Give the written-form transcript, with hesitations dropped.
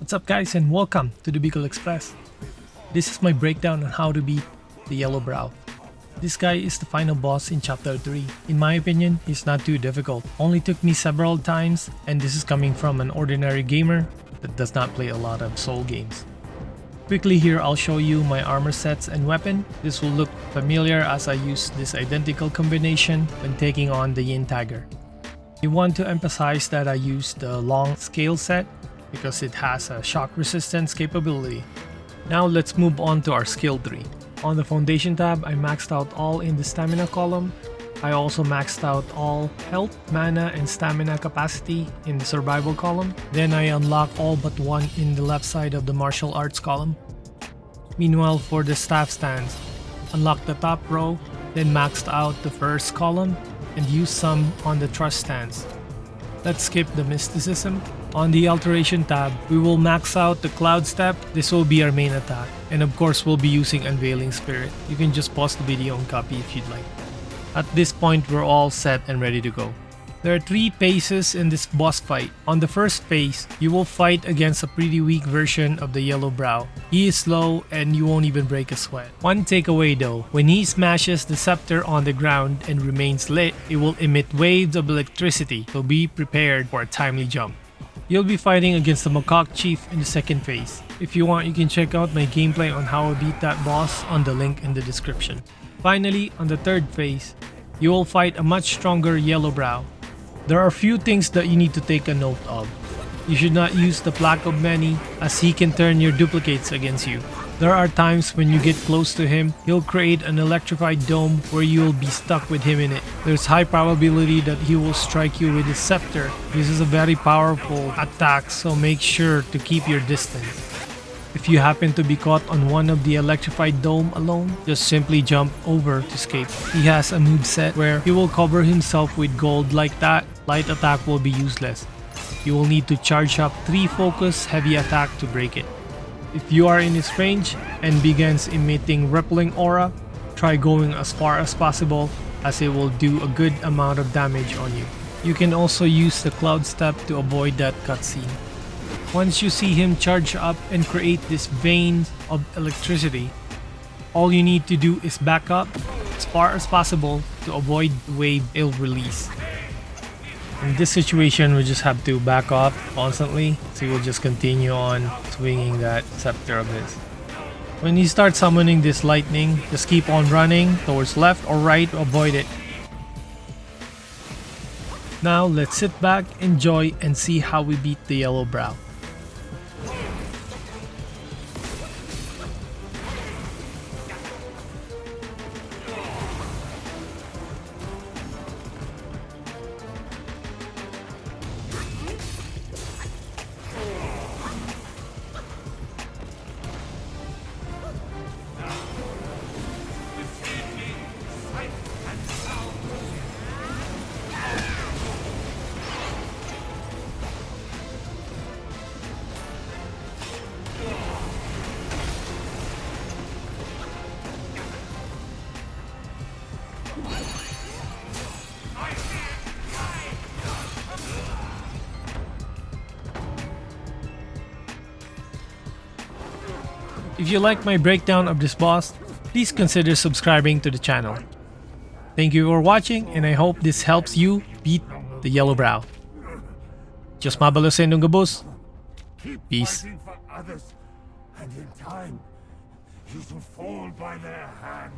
What's up guys and welcome to the Bicol Express. This is my breakdown on how to beat the Yellow Brow. This guy is the final boss in chapter 3. In my opinion, he's not too difficult. Only took me several times, and this is coming from an ordinary gamer that does not play a lot of soul games. Quickly here I'll show you my armor sets and weapon. This will look familiar as I use this identical combination when taking on the Yin Tiger. You want to emphasize that I use the long scale set because it has a shock resistance capability. Now let's move on to our skill tree. On the foundation tab, I maxed out all in the stamina column. I also maxed out all health, mana, and stamina capacity in the survival column. Then I unlock all but one in the left side of the martial arts column. Meanwhile, for the staff stands, unlock the top row, then maxed out the first column and use some on the thrust stance. Let's skip the mysticism. On the alteration tab, we will max out the cloud step. This will be our main attack. And of course, we'll be using unveiling spirit. You can just pause the video and copy if you'd like. At this point, we're all set and ready to go. There are 3 phases in this boss fight. On the first phase, you will fight against a pretty weak version of the Yellow Brow. He is slow and you won't even break a sweat. One takeaway though, when he smashes the scepter on the ground and remains lit, it will emit waves of electricity, so be prepared for a timely jump. You'll be fighting against the MACAQUE chief in the second phase. If you want, you can check out my gameplay on how I beat that boss on the link in the description. Finally, on the third phase, you will fight a much stronger Yellow Brow. There are a few things that you need to take a note of. You should not use the Plaque of Many, as he can turn your duplicates against you. There are times when you get close to him, he'll create an electrified dome where you will be stuck with him in it. There's high probability that he will strike you with his scepter. This is a very powerful attack, so make sure to keep your distance. If you happen to be caught on one of the electrified dome alone, just simply jump over to escape. He has a moveset where he will cover himself with gold like that. Light attack will be useless. You will need to charge up 3 focus heavy attack to break it. If you are in his range and begins emitting rippling aura, try going as far as possible as it will do a good amount of damage on you. You can also use the cloud step to avoid that cutscene. Once you see him charge up and create this vein of electricity, all you need to do is back up as far as possible to avoid the wave it'll release. In this situation, we just have to back off constantly, so he will just continue on swinging that scepter of his. When you start summoning this lightning, just keep on running towards left or right to avoid it. Now let's sit back, enjoy, and see how we beat the Yellow Brow. If you like my breakdown of this boss, please consider subscribing to the channel. Thank you for watching, and I hope this helps you beat the Yellow Brow. Diyos mabalo sa inyong gabos. Peace. For others, and in time, you shall fall by their hand.